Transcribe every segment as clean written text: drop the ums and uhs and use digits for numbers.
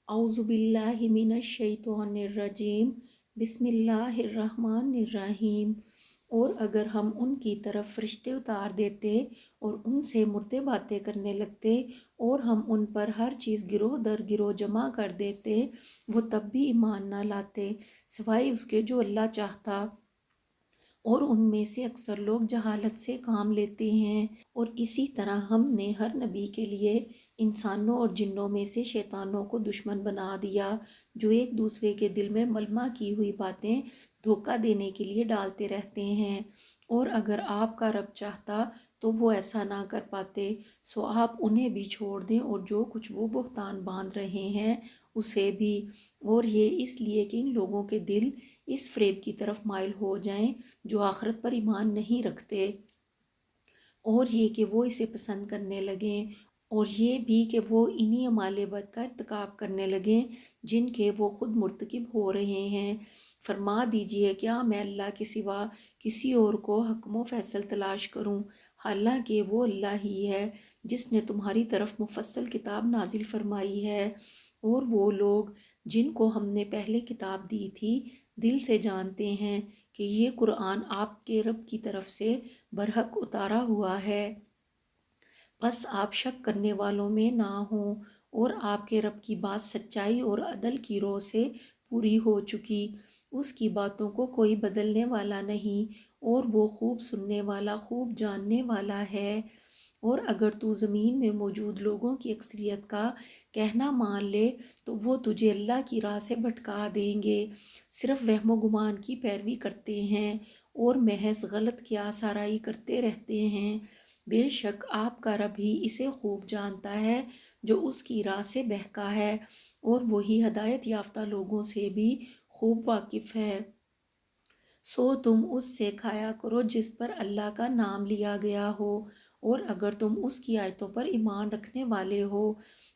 اعوذ باللہ من الشیطان الرجیم، بسم اللہ الرحمن الرحیم۔ اور اگر ہم ان کی طرف فرشتے اتار دیتے اور ان سے مردے باتیں کرنے لگتے اور ہم ان پر ہر چیز گروہ در گروہ جمع کر دیتے، وہ تب بھی ایمان نہ لاتے سوائے اس کے جو اللہ چاہتا، اور ان میں سے اکثر لوگ جہالت سے کام لیتے ہیں۔ اور اسی طرح ہم نے ہر نبی کے لیے انسانوں اور جنوں میں سے شیطانوں کو دشمن بنا دیا، جو ایک دوسرے کے دل میں ملمہ کی ہوئی باتیں دھوکہ دینے کے لیے ڈالتے رہتے ہیں۔ اور اگر آپ کا رب چاہتا تو وہ ایسا نہ کر پاتے، سو آپ انہیں بھی چھوڑ دیں اور جو کچھ وہ بہتان باندھ رہے ہیں اسے بھی۔ اور یہ اس لیے کہ ان لوگوں کے دل اس فریب کی طرف مائل ہو جائیں جو آخرت پر ایمان نہیں رکھتے، اور یہ کہ وہ اسے پسند کرنے لگیں، اور یہ بھی کہ وہ انہی اعمال بد کا ارتکاب کرنے لگیں جن کے وہ خود مرتکب ہو رہے ہیں۔ فرما دیجئے کیا میں اللہ کے سوا کسی اور کو حکم و فیصل تلاش کروں، حالانکہ وہ اللہ ہی ہے جس نے تمہاری طرف مفصل کتاب نازل فرمائی ہے۔ اور وہ لوگ جن کو ہم نے پہلے کتاب دی تھی دل سے جانتے ہیں کہ یہ قرآن آپ کے رب کی طرف سے برحق اتارا ہوا ہے، بس آپ شک کرنے والوں میں نہ ہوں، اور آپ کے رب کی بات سچائی اور عدل کی روح سے پوری ہو چکی۔ اس کی باتوں کو کوئی بدلنے والا نہیں، اور وہ خوب سننے والا، خوب جاننے والا ہے۔ اور اگر تو زمین میں موجود لوگوں کی اکثریت کا کہنا مان لے تو وہ تجھے اللہ کی راہ سے بھٹکا دیں گے، صرف وہم و گمان کی پیروی کرتے ہیں اور محض غلط قیاس آرائی کرتے رہتے ہیں۔ بے شک آپ کا رب ہی اسے خوب جانتا ہے جو اس کی راہ سے بہکا ہے، اور وہی ہدایت یافتہ لوگوں سے بھی خوب واقف ہے۔ سو تم اس سے کھایا کرو جس پر اللہ کا نام لیا گیا ہو، اور اگر تم اس کی آیتوں پر ایمان رکھنے والے ہو،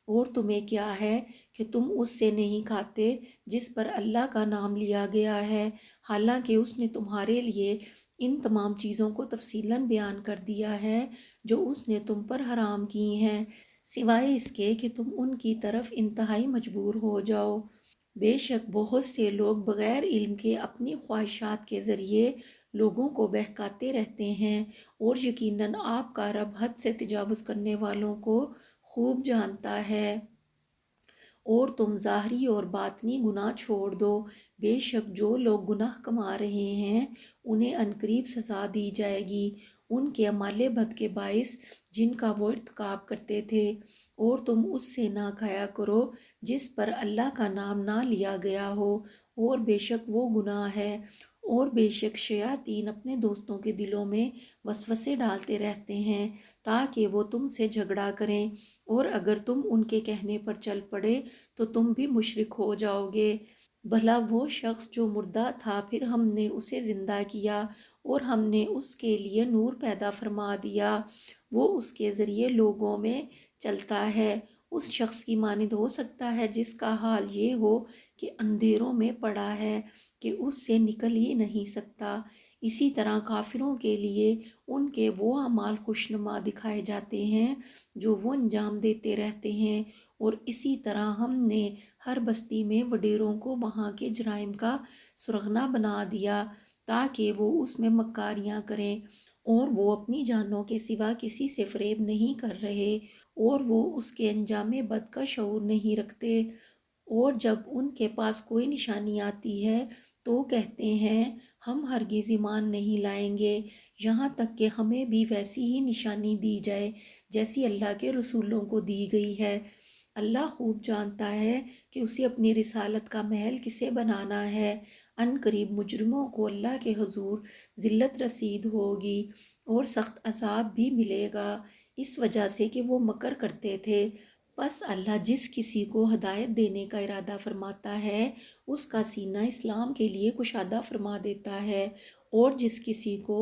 اور تمہیں کیا ہے کہ تم اس سے نہیں کھاتے جس پر اللہ کا نام لیا گیا ہے، حالانکہ اس نے تمہارے لیے ان تمام چیزوں کو تفصیلاً بیان کر دیا ہے جو اس نے تم پر حرام کی ہیں، سوائے اس کے کہ تم ان کی طرف انتہائی مجبور ہو جاؤ۔ بے شک بہت سے لوگ بغیر علم کے اپنی خواہشات کے ذریعے لوگوں کو بہکاتے رہتے ہیں، اور یقیناً آپ کا رب حد سے تجاوز کرنے والوں کو خوب جانتا ہے۔ اور تم ظاہری اور باطنی گناہ چھوڑ دو، بے شک جو لوگ گناہ کما رہے ہیں انہیں عنقریب سزا دی جائے گی ان کے اعمال بد کے باعث جن کا وہ ارتکاب کرتے تھے۔ اور تم اس سے نہ کھایا کرو جس پر اللہ کا نام نہ لیا گیا ہو، اور بے شک وہ گناہ ہے۔ اور بے شک شیاطین اپنے دوستوں کے دلوں میں وسوسے ڈالتے رہتے ہیں تاکہ وہ تم سے جھگڑا کریں، اور اگر تم ان کے کہنے پر چل پڑے تو تم بھی مشرک ہو جاؤ گے۔ بھلا وہ شخص جو مردہ تھا پھر ہم نے اسے زندہ کیا اور ہم نے اس کے لیے نور پیدا فرما دیا، وہ اس کے ذریعے لوگوں میں چلتا ہے، اس شخص کی مانند ہو سکتا ہے جس کا حال یہ ہو کہ اندھیروں میں پڑا ہے کہ اس سے نکل ہی نہیں سکتا۔ اسی طرح کافروں کے لیے ان کے وہ اعمال خوشنما دکھائے جاتے ہیں جو وہ انجام دیتے رہتے ہیں، اور اسی طرح ہم نے ہر بستی میں وڈیروں کو وہاں کے جرائم کا سرغنہ بنا دیا تاکہ وہ اس میں مکاریاں کریں، اور وہ اپنی جانوں کے سوا کسی سے فریب نہیں کر رہے، اور وہ اس کے انجام بد کا شعور نہیں رکھتے۔ اور جب ان کے پاس کوئی نشانی آتی ہے تو کہتے ہیں ہم ہرگز ایمان نہیں لائیں گے یہاں تک کہ ہمیں بھی ویسی ہی نشانی دی جائے جیسی اللہ کے رسولوں کو دی گئی ہے۔ اللہ خوب جانتا ہے کہ اسے اپنی رسالت کا محل کسے بنانا ہے۔ ان قریب مجرموں کو اللہ کے حضور ذلت رسید ہوگی اور سخت عذاب بھی ملے گا، اس وجہ سے کہ وہ مکر کرتے تھے۔ بس اللہ جس کسی کو ہدایت دینے کا ارادہ فرماتا ہے اس کا سینہ اسلام کے لیے کشادہ فرما دیتا ہے، اور جس کسی کو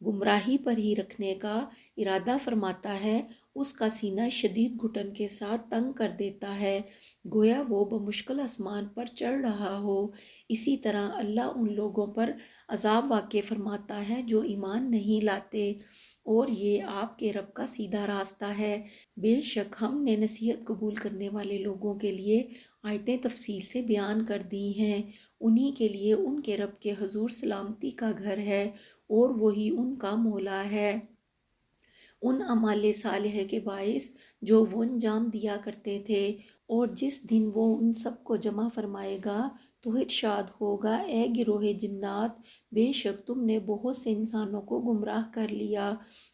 گمراہی پر ہی رکھنے کا ارادہ فرماتا ہے اس کا سینہ شدید گھٹن کے ساتھ تنگ کر دیتا ہے، گویا وہ بمشکل آسمان پر چڑھ رہا ہو۔ اسی طرح اللہ ان لوگوں پر عذاب واقع فرماتا ہے جو ایمان نہیں لاتے، اور یہ آپ کے رب کا سیدھا راستہ ہے۔ بے شک ہم نے نصیحت قبول کرنے والے لوگوں کے لیے آیتیں تفصیل سے بیان کر دی ہیں۔ انہی کے لیے ان کے رب کے حضور سلامتی کا گھر ہے اور وہی ان کا مولا ہے۔ ان اعمال صالحہ کے باعث جو وہ انجام دیا کرتے تھے، اور جس دن وہ ان سب کو جمع فرمائے گا تو ارشاد ہوگا، اے گروہ جنات، بے شک تم نے بہت سے انسانوں کو گمراہ کر لیا،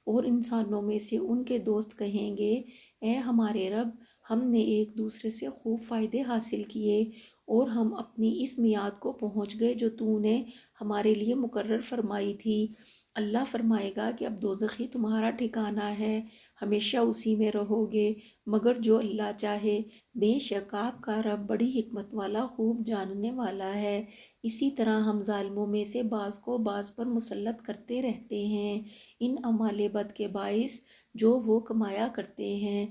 اور انسانوں میں سے ان کے دوست کہیں گے، اے ہمارے رب، ہم نے ایک دوسرے سے خوب فائدے حاصل کیے اور ہم اپنی اس میعاد کو پہنچ گئے جو تو نے ہمارے لیے مقرر فرمائی تھی۔ اللہ فرمائے گا کہ اب دوزخی تمہارا ٹھکانہ ہے، ہمیشہ اسی میں رہو گے مگر جو اللہ چاہے۔ بے شک آپ کا رب بڑی حکمت والا، خوب جاننے والا ہے۔ اسی طرح ہم ظالموں میں سے بعض کو بعض پر مسلط کرتے رہتے ہیں ان اعمال بد کے باعث جو وہ کمایا کرتے ہیں۔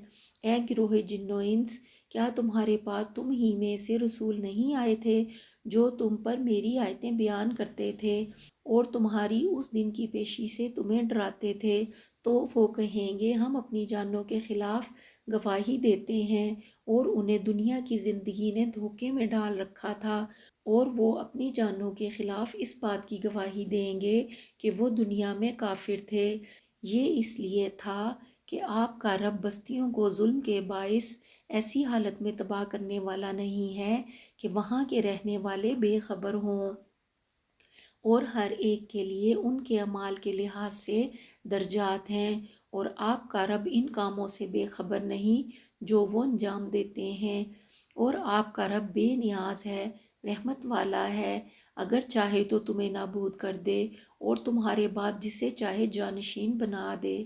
اے گروہ جن و انس، کیا تمہارے پاس تم ہی میں سے رسول نہیں آئے تھے جو تم پر میری آیتیں بیان کرتے تھے اور تمہاری اس دن کی پیشی سے تمہیں ڈراتے تھے؟ تو وہ کہیں گے، ہم اپنی جانوں کے خلاف گواہی دیتے ہیں اور انہیں دنیا کی زندگی نے دھوکے میں ڈال رکھا تھا، اور وہ اپنی جانوں کے خلاف اس بات کی گواہی دیں گے کہ وہ دنیا میں کافر تھے۔ یہ اس لیے تھا کہ آپ کا رب بستیوں کو ظلم کے باعث ایسی حالت میں تباہ کرنے والا نہیں ہے کہ وہاں کے رہنے والے بے خبر ہوں، اور ہر ایک کے لیے ان کے اعمال کے لحاظ سے درجات ہیں، اور آپ کا رب ان کاموں سے بے خبر نہیں جو وہ انجام دیتے ہیں، اور آپ کا رب بے نیاز ہے، رحمت والا ہے، اگر چاہے تو تمہیں نابود کر دے اور تمہارے بعد جسے چاہے جانشین بنا دے،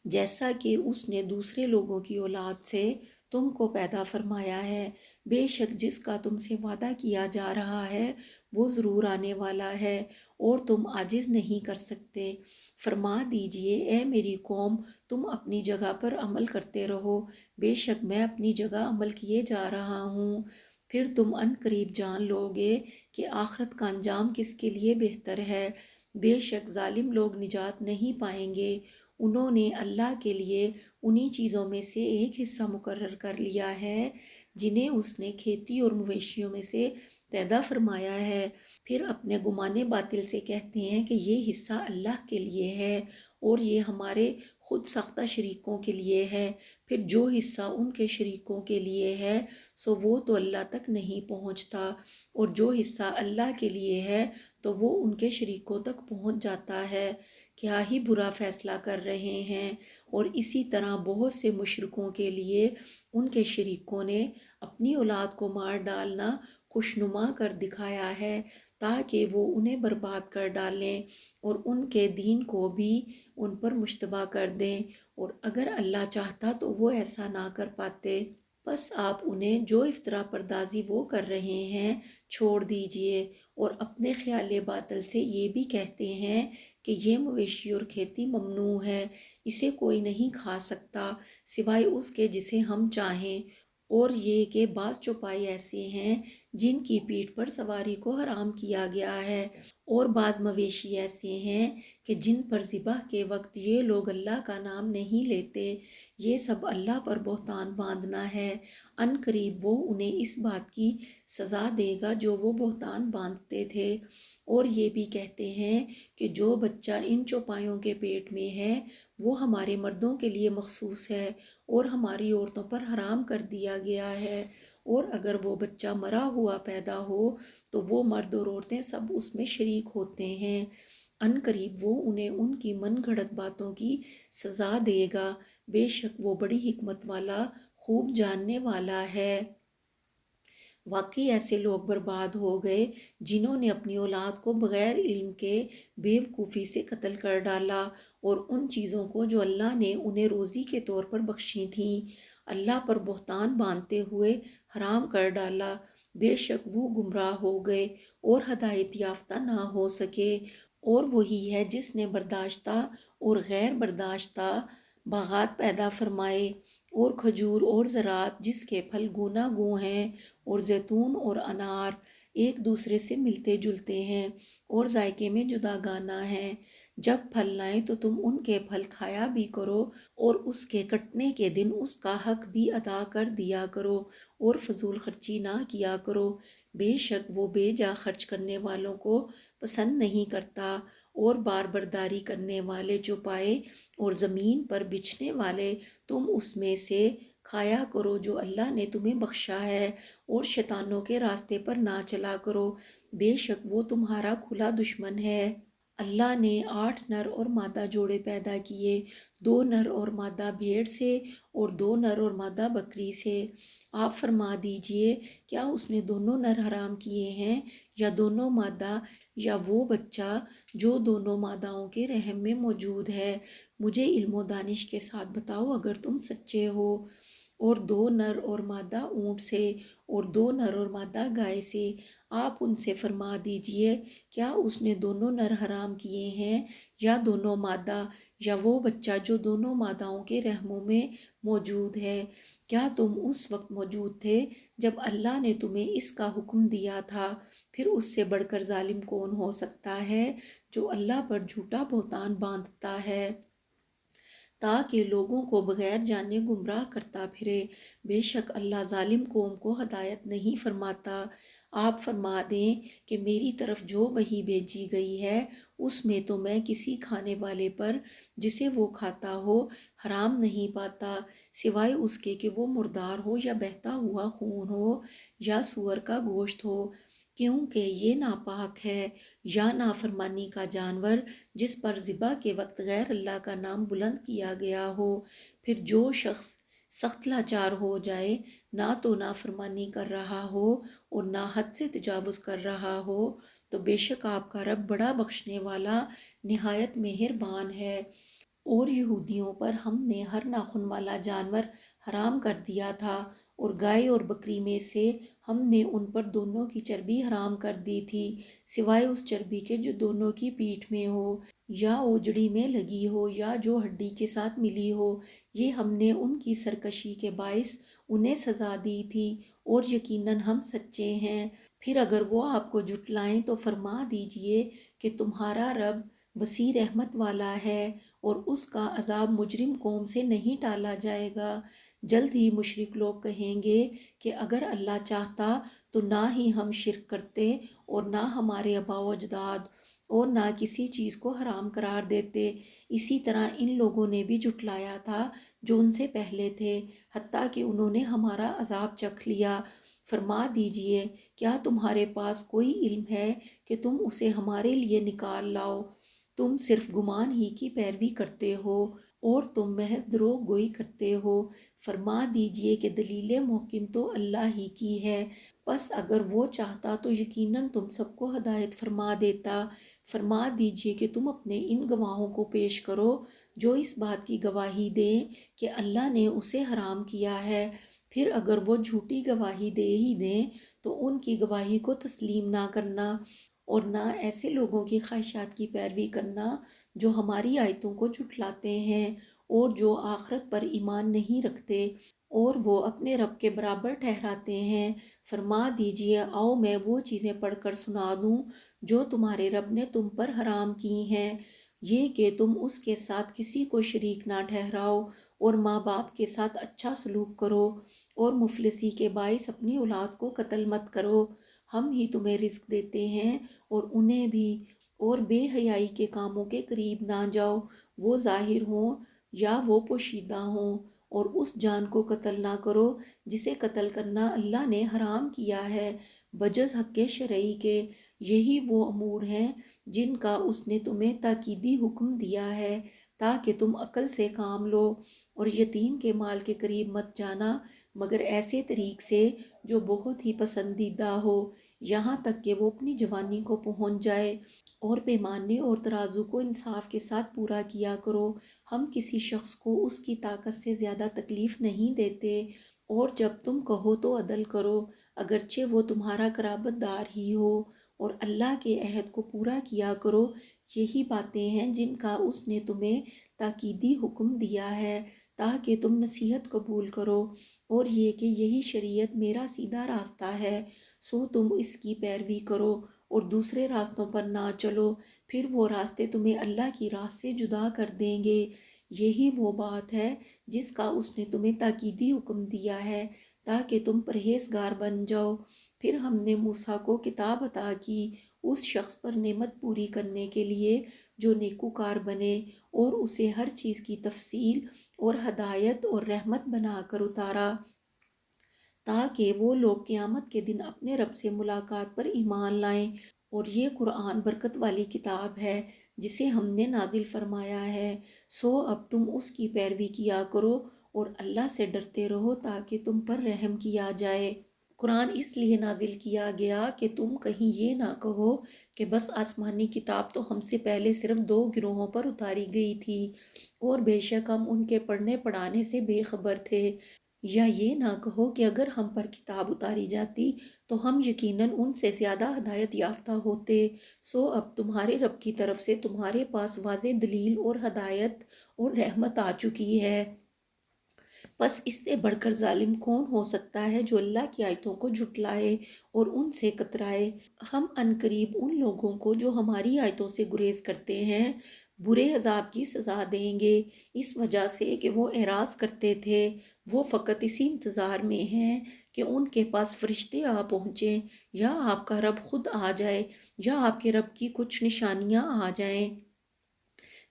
جیسا کہ اس نے دوسرے لوگوں کی اولاد سے تم کو پیدا فرمایا ہے۔ بے شک جس کا تم سے وعدہ کیا جا رہا ہے وہ ضرور آنے والا ہے اور تم عاجز نہیں کر سکتے۔ فرما دیجئے، اے میری قوم، تم اپنی جگہ پر عمل کرتے رہو، بے شک میں اپنی جگہ عمل کیے جا رہا ہوں، پھر تم ان قریب جان لو گے کہ آخرت کا انجام کس کے لیے بہتر ہے۔ بے شک ظالم لوگ نجات نہیں پائیں گے، انہوں نے اللہ کے لیے انہی چیزوں میں سے ایک حصہ مقرر کر لیا ہے جنہیں اس نے کھیتی اور مویشیوں میں سے پیدا فرمایا ہے، پھر اپنے گمان باطل سے کہتے ہیں کہ یہ حصہ اللہ کے لیے ہے اور یہ ہمارے خود ساختہ شریکوں کے لیے ہے، پھر جو حصہ ان کے شریکوں کے لیے ہے سو وہ تو اللہ تک نہیں پہنچتا، اور جو حصہ اللہ کے لیے ہے تو وہ ان کے شریکوں تک پہنچ جاتا ہے۔ کیا ہی برا فیصلہ کر رہے ہیں۔ اور اسی طرح بہت سے مشرکوں کے لیے ان کے شریکوں نے اپنی اولاد کو مار ڈالنا خوشنما کر دکھایا ہے تاکہ وہ انہیں برباد کر ڈالیں اور ان کے دین کو بھی ان پر مشتبہ کر دیں، اور اگر اللہ چاہتا تو وہ ایسا نہ کر پاتے۔ بس آپ انہیں جو افطرا پردازی وہ کر رہے ہیں چھوڑ دیجئے، اور اپنے خیال باطل سے یہ بھی کہتے ہیں کہ یہ مویشی اور کھیتی ممنوع ہے، اسے کوئی نہیں کھا سکتا سوائے اس کے جسے ہم چاہیں، اور یہ کہ بعض چوپائے ایسے ہیں جن کی پیٹھ پر سواری کو حرام کیا گیا ہے، اور بعض مویشی ایسے ہیں کہ جن پر ذبح کے وقت یہ لوگ اللہ کا نام نہیں لیتے، یہ سب اللہ پر بہتان باندھنا ہے، ان قریب وہ انہیں اس بات کی سزا دے گا جو وہ بہتان باندھتے تھے۔ اور یہ بھی کہتے ہیں کہ جو بچہ ان چوپایوں کے پیٹ میں ہے وہ ہمارے مردوں کے لیے مخصوص ہے اور ہماری عورتوں پر حرام کر دیا گیا ہے، اور اگر وہ بچہ مرا ہوا پیدا ہو تو وہ مرد اور عورتیں سب اس میں شریک ہوتے ہیں، ان قریب وہ انہیں ان کی من گھڑت باتوں کی سزا دے گا، بے شک وہ بڑی حکمت والا، خوب جاننے والا ہے۔ واقعی ایسے لوگ برباد ہو گئے جنہوں نے اپنی اولاد کو بغیر علم کے بے وقوفی سے قتل کر ڈالا، اور ان چیزوں کو جو اللہ نے انہیں روزی کے طور پر بخشی تھیں اللہ پر بہتان باندھتے ہوئے حرام کر ڈالا، بے شک وہ گمراہ ہو گئے اور ہدایت یافتہ نہ ہو سکے۔ اور وہی ہے جس نے برداشتہ اور غیر برداشتہ باغات پیدا فرمائے، اور کھجور اور زراعت جس کے پھل گوناگوں ہیں، اور زیتون اور انار ایک دوسرے سے ملتے جلتے ہیں اور ذائقے میں جداگانہ ہیں، جب پھل لائیں تو تم ان کے پھل کھایا بھی کرو، اور اس کے کٹنے کے دن اس کا حق بھی ادا کر دیا کرو، اور فضول خرچی نہ کیا کرو۔ بے شک وہ بے جا خرچ کرنے والوں کو پسند نہیں کرتا، اور بار برداری کرنے والے چوپائے اور زمین پر بچھنے والے تم اس میں سے کھایا کرو جو اللہ نے تمہیں بخشا ہے، اور شیطانوں کے راستے پر نہ چلا کرو، بے شک وہ تمہارا کھلا دشمن ہے۔ اللہ نے 8 نر اور مادہ جوڑے پیدا کیے، 2 نر اور مادہ بھیڑ سے اور 2 نر اور مادہ بکری سے۔ آپ فرما دیجئے، کیا اس نے دونوں نر حرام کیے ہیں، یا دونوں مادہ، یا وہ بچہ جو دونوں ماداؤں کے رحم میں موجود ہے؟ مجھے علم و دانش کے ساتھ بتاؤ اگر تم سچے ہو۔ اور 2 نر اور مادہ اونٹ سے اور 2 نر اور مادہ گائے سے۔ آپ ان سے فرما دیجئے، کیا اس نے دونوں نر حرام کیے ہیں، یا دونوں مادہ، یا وہ بچہ جو دونوں ماداؤں کے رحموں میں موجود ہے؟ کیا تم اس وقت موجود تھے جب اللہ نے تمہیں اس کا حکم دیا تھا؟ پھر اس سے بڑھ کر ظالم کون ہو سکتا ہے جو اللہ پر جھوٹا بہتان باندھتا ہے تاکہ لوگوں کو بغیر جانے گمراہ کرتا پھرے؟ بے شک اللہ ظالم قوم کو ہدایت نہیں فرماتا۔ آپ فرما دیں کہ میری طرف جو وحی بھیجی گئی ہے اس میں تو میں کسی کھانے والے پر جسے وہ کھاتا ہو حرام نہیں پاتا، سوائے اس کے کہ وہ مردار ہو، یا بہتا ہوا خون ہو، یا سور کا گوشت ہو، کیونکہ یہ ناپاک ہے، یا نافرمانی کا جانور جس پر ذبح کے وقت غیر اللہ کا نام بلند کیا گیا ہو۔ پھر جو شخص سخت لاچار ہو جائے، نہ تو نافرمانی کر رہا ہو اور نہ حد سے تجاوز کر رہا ہو، تو بے شک آپ کا رب بڑا بخشنے والا نہایت مہربان ہے۔ اور یہودیوں پر ہم نے ہر ناخن والا جانور حرام کر دیا تھا، اور گائے اور بکری میں سے ہم نے ان پر دونوں کی چربی حرام کر دی تھی، سوائے اس چربی کے جو دونوں کی پیٹھ میں ہو، یا اوجڑی میں لگی ہو، یا جو ہڈی کے ساتھ ملی ہو، یہ ہم نے ان کی سرکشی کے باعث انہیں سزا دی تھی، اور یقیناً ہم سچے ہیں۔ پھر اگر وہ آپ کو جھٹلائیں تو فرما دیجئے کہ تمہارا رب وسیع رحمت والا ہے، اور اس کا عذاب مجرم قوم سے نہیں ٹالا جائے گا۔ جلد ہی مشرک لوگ کہیں گے کہ اگر اللہ چاہتا تو نہ ہی ہم شرک کرتے، اور نہ ہمارے آباء و اجداد، اور نہ کسی چیز کو حرام قرار دیتے۔ اسی طرح ان لوگوں نے بھی جھٹلایا تھا جو ان سے پہلے تھے، حتیٰ کہ انہوں نے ہمارا عذاب چکھ لیا۔ فرما دیجئے، کیا تمہارے پاس کوئی علم ہے کہ تم اسے ہمارے لیے نکال لاؤ؟ تم صرف گمان ہی کی پیروی کرتے ہو، اور تم محض دروغ گوئی کرتے ہو۔ فرما دیجئے کہ دلیل محکم تو اللہ ہی کی ہے، پس اگر وہ چاہتا تو یقیناً تم سب کو ہدایت فرما دیتا۔ فرما دیجئے کہ تم اپنے ان گواہوں کو پیش کرو جو اس بات کی گواہی دیں کہ اللہ نے اسے حرام کیا ہے، پھر اگر وہ جھوٹی گواہی دے ہی دیں تو ان کی گواہی کو تسلیم نہ کرنا، اور نہ ایسے لوگوں کی خواہشات کی پیروی کرنا جو ہماری آیتوں کو جھٹلاتے ہیں، اور جو آخرت پر ایمان نہیں رکھتے، اور وہ اپنے رب کے برابر ٹھہراتے ہیں۔ فرما دیجئے، آؤ میں وہ چیزیں پڑھ کر سنا دوں جو تمہارے رب نے تم پر حرام کی ہیں، یہ کہ تم اس کے ساتھ کسی کو شریک نہ ٹھہراؤ، اور ماں باپ کے ساتھ اچھا سلوک کرو، اور مفلسی کے باعث اپنی اولاد کو قتل مت کرو۔ ہم ہی تمہیں رزق دیتے ہیں اور انہیں بھی، اور بے حیائی کے کاموں کے قریب نہ جاؤ، وہ ظاہر ہوں یا وہ پوشیدہ ہوں، اور اس جان کو قتل نہ کرو جسے قتل کرنا اللہ نے حرام کیا ہے بجز حق شرعی کے۔ یہی وہ امور ہیں جن کا اس نے تمہیں تاکیدی حکم دیا ہے تاکہ تم عقل سے کام لو، اور یتیم کے مال کے قریب مت جانا مگر ایسے طریق سے جو بہت ہی پسندیدہ ہو، یہاں تک کہ وہ اپنی جوانی کو پہنچ جائے، اور پیمانے اور ترازو کو انصاف کے ساتھ پورا کیا کرو۔ ہم کسی شخص کو اس کی طاقت سے زیادہ تکلیف نہیں دیتے، اور جب تم کہو تو عدل کرو، اگرچہ وہ تمہارا قرابت دار ہی ہو، اور اللہ کے عہد کو پورا کیا کرو۔ یہی باتیں ہیں جن کا اس نے تمہیں تاکیدی حکم دیا ہے تاکہ تم نصیحت قبول کرو، اور یہ کہ یہی شریعت میرا سیدھا راستہ ہے، سو تم اس کی پیروی کرو، اور دوسرے راستوں پر نہ چلو، پھر وہ راستے تمہیں اللہ کی راہ سے جدا کر دیں گے۔ یہی وہ بات ہے جس کا اس نے تمہیں تاکیدی حکم دیا ہے تاکہ تم پرہیزگار بن جاؤ۔ پھر ہم نے موسیٰ کو کتاب عطا کی اس شخص پر نعمت پوری کرنے کے لیے جو نیکوکار بنے، اور اسے ہر چیز کی تفصیل اور ہدایت اور رحمت بنا کر اتارا تاکہ وہ لوگ قیامت کے دن اپنے رب سے ملاقات پر ایمان لائیں۔ اور یہ قرآن برکت والی کتاب ہے جسے ہم نے نازل فرمایا ہے، سو اب تم اس کی پیروی کیا کرو اور اللہ سے ڈرتے رہو تاکہ تم پر رحم کیا جائے۔ قرآن اس لیے نازل کیا گیا کہ تم کہیں یہ نہ کہو کہ بس آسمانی کتاب تو ہم سے پہلے صرف 2 گروہوں پر اتاری گئی تھی اور بے شک ہم ان کے پڑھنے پڑھانے سے بے خبر تھے، یا یہ نہ کہو کہ اگر ہم پر کتاب اتاری جاتی تو ہم یقیناً ان سے زیادہ ہدایت یافتہ ہوتے۔ سو اب تمہارے رب کی طرف سے تمہارے پاس واضح دلیل اور ہدایت اور رحمت آ چکی ہے۔ بس اس سے بڑھ کر ظالم کون ہو سکتا ہے جو اللہ کی آیتوں کو جھٹلائے اور ان سے کترائے۔ ہم عنقریب ان لوگوں کو جو ہماری آیتوں سے گریز کرتے ہیں برے عذاب کی سزا دیں گے، اس وجہ سے کہ وہ اعراض کرتے تھے۔ وہ فقط اسی انتظار میں ہیں کہ ان کے پاس فرشتے آ پہنچیں، یا آپ کا رب خود آ جائے، یا آپ کے رب کی کچھ نشانیاں آ جائیں۔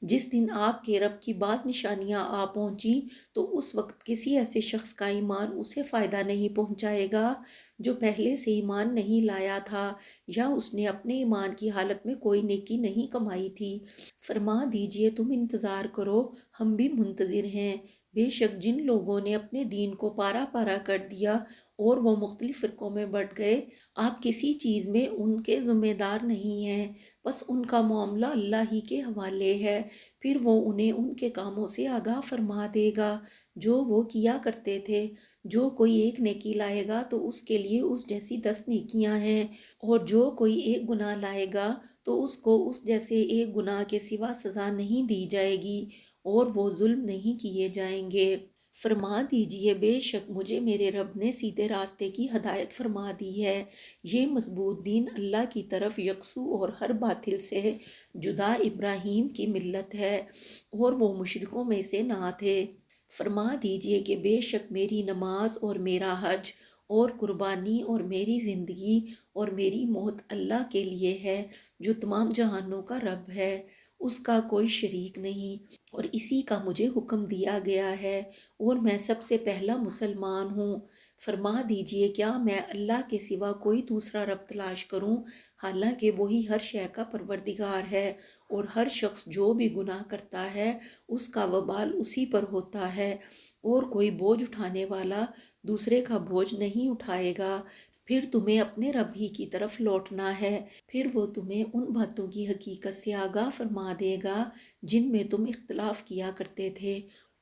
جس دن آپ کے رب کی بعض نشانیاں آ پہنچیں تو اس وقت کسی ایسے شخص کا ایمان اسے فائدہ نہیں پہنچائے گا جو پہلے سے ایمان نہیں لایا تھا، یا اس نے اپنے ایمان کی حالت میں کوئی نیکی نہیں کمائی تھی۔ فرما دیجئے تم انتظار کرو، ہم بھی منتظر ہیں۔ بے شک جن لوگوں نے اپنے دین کو پارا پارا کر دیا اور وہ مختلف فرقوں میں بٹ گئے، آپ کسی چیز میں ان کے ذمہ دار نہیں ہیں، بس ان کا معاملہ اللہ ہی کے حوالے ہے، پھر وہ انہیں ان کے کاموں سے آگاہ فرما دے گا جو وہ کیا کرتے تھے۔ جو کوئی ایک نیکی لائے گا تو اس کے لیے اس جیسی 10 نیکیاں ہیں، اور جو کوئی ایک گناہ لائے گا تو اس کو اس جیسے ایک گناہ کے سوا سزا نہیں دی جائے گی، اور وہ ظلم نہیں کیے جائیں گے۔ فرما دیجئے بے شک مجھے میرے رب نے سیدھے راستے کی ہدایت فرما دی ہے۔ یہ مضبوط دین اللہ کی طرف یکسو اور ہر باطل سے جدا ابراہیم کی ملت ہے، اور وہ مشرکوں میں سے نہ تھے۔ فرما دیجئے کہ بے شک میری نماز اور میرا حج اور قربانی اور میری زندگی اور میری موت اللہ کے لیے ہے جو تمام جہانوں کا رب ہے، اس کا کوئی شریک نہیں، اور اسی کا مجھے حکم دیا گیا ہے، اور میں سب سے پہلا مسلمان ہوں۔ فرما دیجئے کیا میں اللہ کے سوا کوئی دوسرا رب تلاش کروں، حالانکہ وہی ہر شے کا پروردگار ہے، اور ہر شخص جو بھی گناہ کرتا ہے اس کا وبال اسی پر ہوتا ہے، اور کوئی بوجھ اٹھانے والا دوسرے کا بوجھ نہیں اٹھائے گا۔ پھر تمہیں اپنے رب ہی کی طرف لوٹنا ہے، پھر وہ تمہیں ان باتوں کی حقیقت سے آگاہ فرما دے گا جن میں تم اختلاف کیا کرتے تھے،